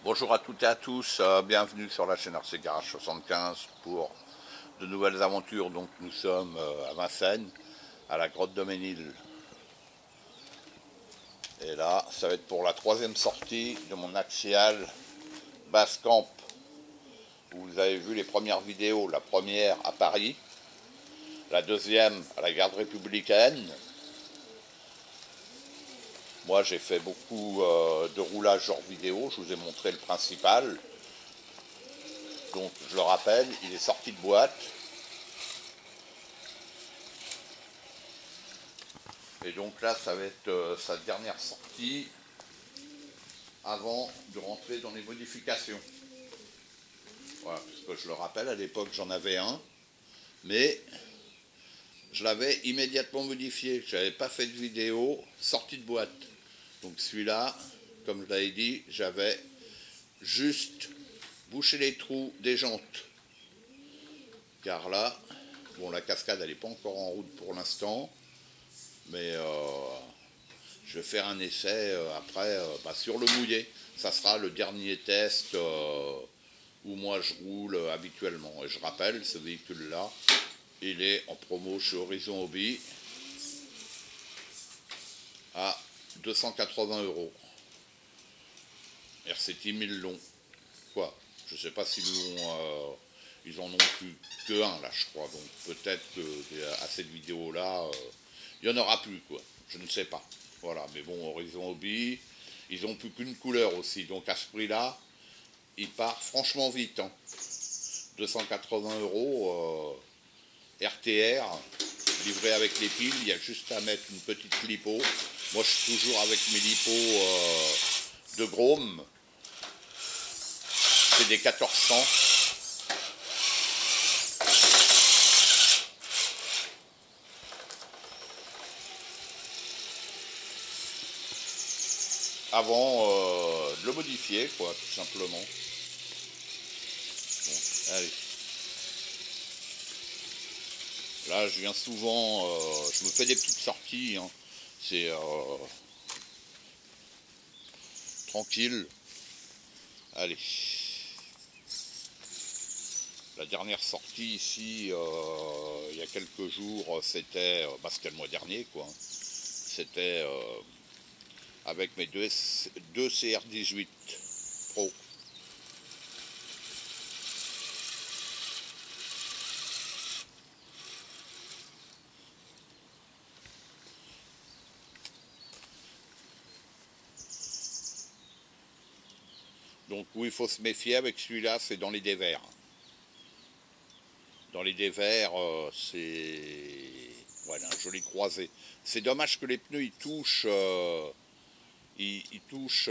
Bonjour à toutes et à tous, bienvenue sur la chaîne RC Garage 75 pour de nouvelles aventures. Donc nous sommes à Vincennes, à la grotte de Ménil. Et là, ça va être pour la troisième sortie de mon axial Basecamp. Vous avez vu les premières vidéos, la première à Paris, la deuxième à la garde républicaine. Moi j'ai fait beaucoup de roulage hors vidéo, je vous ai montré le principal. Donc je le rappelle, il est sorti de boîte. Et donc là, ça va être sa dernière sortie avant de rentrer dans les modifications. Voilà, parce que je le rappelle, à l'époque, j'en avais un, mais je l'avais immédiatement modifié. Je n'avais pas fait de vidéo sortie de boîte. Donc celui-là, comme je l'avais dit, j'avais juste bouché les trous des jantes. Car là, bon, la cascade, elle n'est pas encore en route pour l'instant, mais je vais faire un essai après sur le mouillé. Ça sera le dernier test où moi je roule habituellement. Et je rappelle, ce véhicule-là, il est en promo chez Horizon Hobby à 280 €. RCT 1000 longs. Quoi? Je sais pas s'ils l'ont. Ils en ont plus que un là, je crois. Donc peut-être qu'à cette vidéo-là, il n'y en aura plus, quoi. Je ne sais pas. Voilà, mais bon, Horizon Hobby, ils ont plus qu'une couleur aussi. Donc à ce prix-là, il part franchement vite. Hein. 280 € RTR, livré avec les piles. Il y a juste à mettre une petite lipo. Moi, je suis toujours avec mes lipos de Grom. C'est des 1400. Avant de le modifier, quoi, tout simplement. Bon, allez. Là, je viens souvent, je me fais des petites sorties. Hein. C'est tranquille. Allez. La dernière sortie ici, il y a quelques jours, c'était le mois dernier, quoi. C'était avec mes deux CR18 Pro. Donc où il faut se méfier avec celui-là, c'est dans les dévers. Dans les dévers, c'est voilà, un joli croisé. C'est dommage que les pneus ils touchent, ils touchent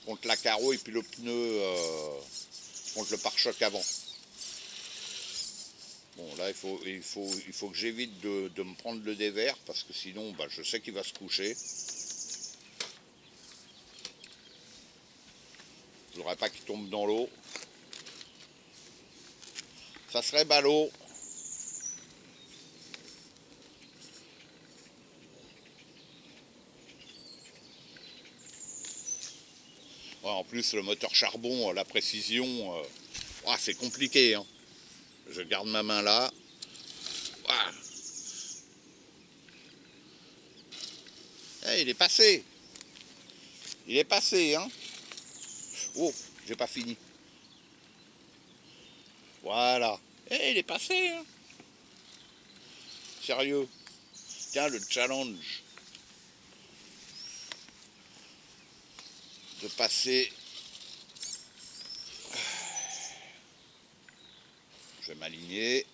contre la carreau et puis le pneu contre le pare-choc avant. Bon là il faut que j'évite de me prendre le dévers parce que sinon je sais qu'il va se coucher. Je voudrais pas qu'il tombe dans l'eau. Ça serait ballot. Ouais, en plus le moteur charbon, la précision, c'est compliqué. Hein. Je garde ma main là. Ah. Il est passé. Il est passé, hein. Oh, j'ai pas fini. Voilà. Il est passé, hein. Sérieux. Tiens, le challenge de passer. Je vais m'aligner.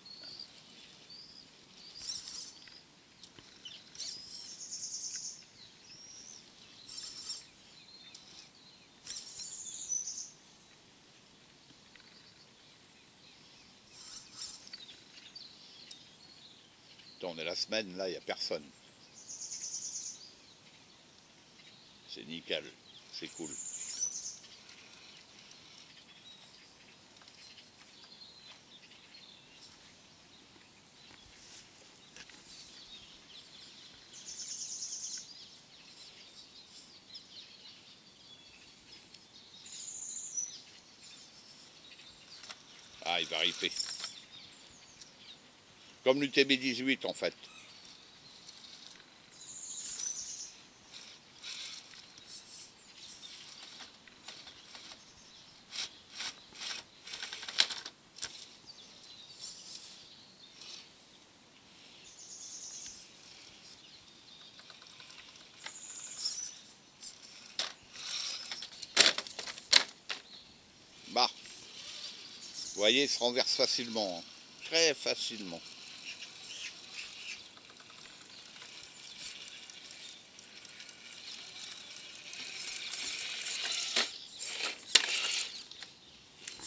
On est la semaine, là, il n'y a personne. C'est nickel. C'est cool. Ah, il va riper. Comme l'UTB-18 en fait. Bah, vous voyez, il se renverse facilement, hein. Très facilement.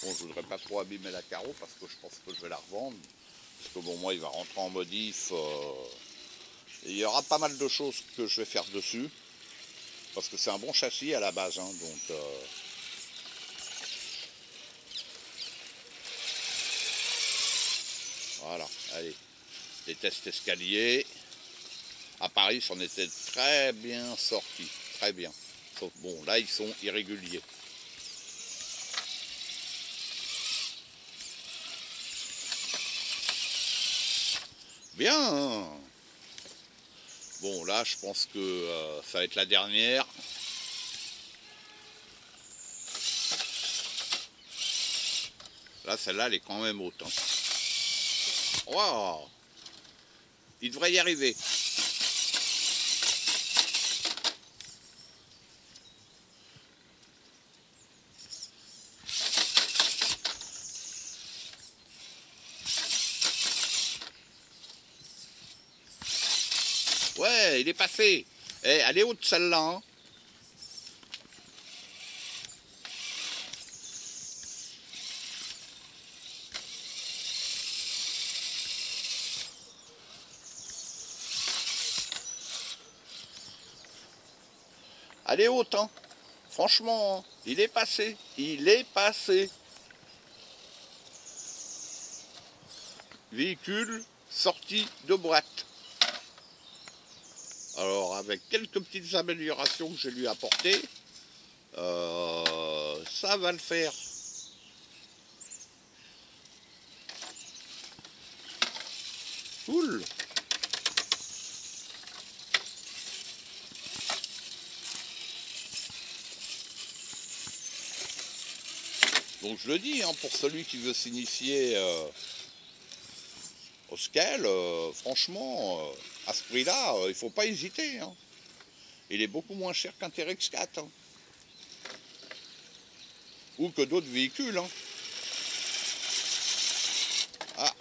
Bon, je voudrais pas trop abîmer la carreau parce que je pense que je vais la revendre. Parce que bon, moi, il va rentrer en modif. Et il y aura pas mal de choses que je vais faire dessus. Parce que c'est un bon châssis à la base, hein, donc... voilà, allez. Les tests escaliers. À Paris, j'en étais très bien sorti. Très bien. Sauf, bon, là, ils sont irréguliers. Bien. Bon, là, je pense que ça va être la dernière. Là, celle-là, elle est quand même haute. Hein. Wow. Il devrait y arriver. Ouais, il est passé. Eh, elle est haute celle-là. Hein. Elle est haute, hein. Franchement, hein. Il est passé. Il est passé. Véhicule sorti de boîte. Alors, avec quelques petites améliorations que je lui ai apportées, ça va le faire. Cool. Donc je le dis, hein, pour celui qui veut s'initier au scale, franchement, à ce prix-là, il ne faut pas hésiter. Hein. Il est beaucoup moins cher qu'un TRX 4. Hein. Ou que d'autres véhicules. Hein. Ah.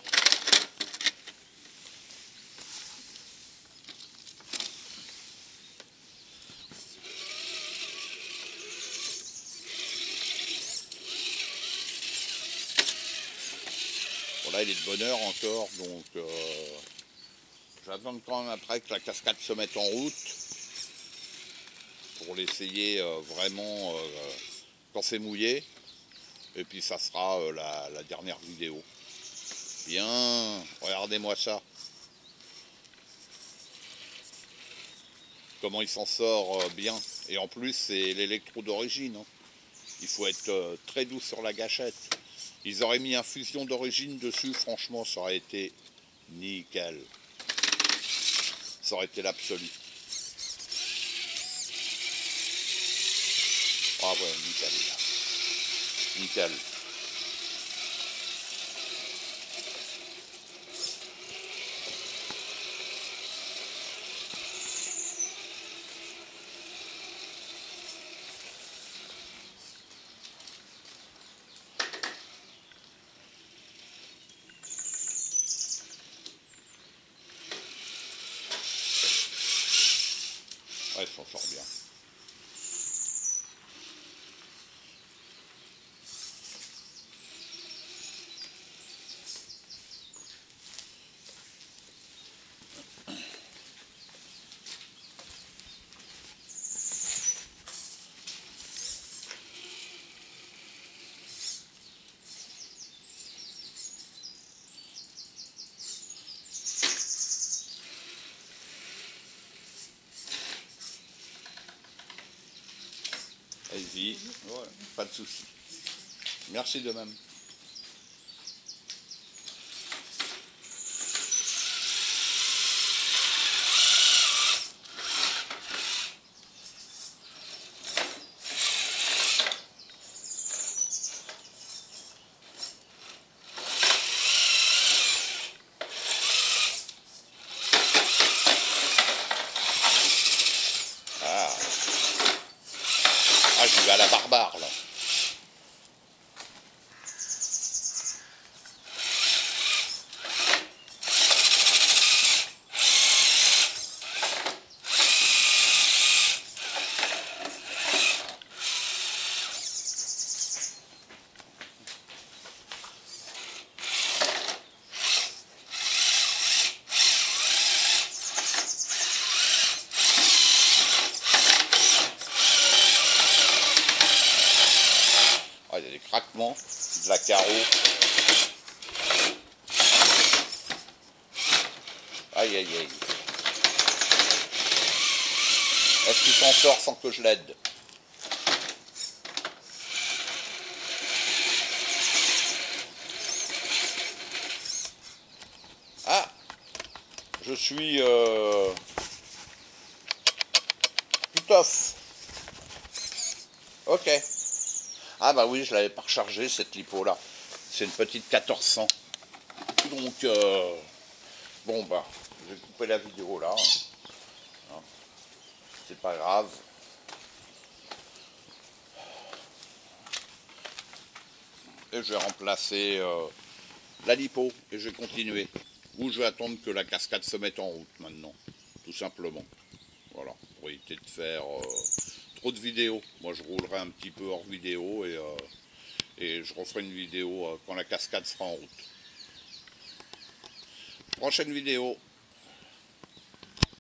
Bon là il est de bonne heure encore, donc j'attends quand même après que la cascade se mette en route pour l'essayer vraiment quand c'est mouillé. Et puis ça sera la dernière vidéo. Bien, regardez-moi ça. Comment il s'en sort bien. Et en plus c'est l'électro d'origine. Hein. Il faut être très doux sur la gâchette. Ils auraient mis un fusion d'origine dessus, franchement ça aurait été nickel. Ça aurait été l'absolu. Ah ouais, nickel. Nickel. Ouais, il s'en sort bien. Allez-y, ouais, pas de souci. Merci de même. Ah, je vais à la barbare, là. Ah, il y a des craquements, de la carreau. Aïe, aïe, aïe. Est-ce qu'il s'en sort sans que je l'aide? Ah, je suis tout off. Ok. Ah bah oui, je l'avais pas rechargé cette lipo là. C'est une petite 1400. Donc bon bah, je vais couper la vidéo là. Hein. C'est pas grave. Et je vais remplacer la lipo et je vais continuer. Ou je vais attendre que la cascade se mette en route maintenant. Tout simplement. Voilà. Pour éviter de faire trop de vidéos. Moi je roulerai un petit peu hors vidéo et je referai une vidéo quand la cascade sera en route. Prochaine vidéo.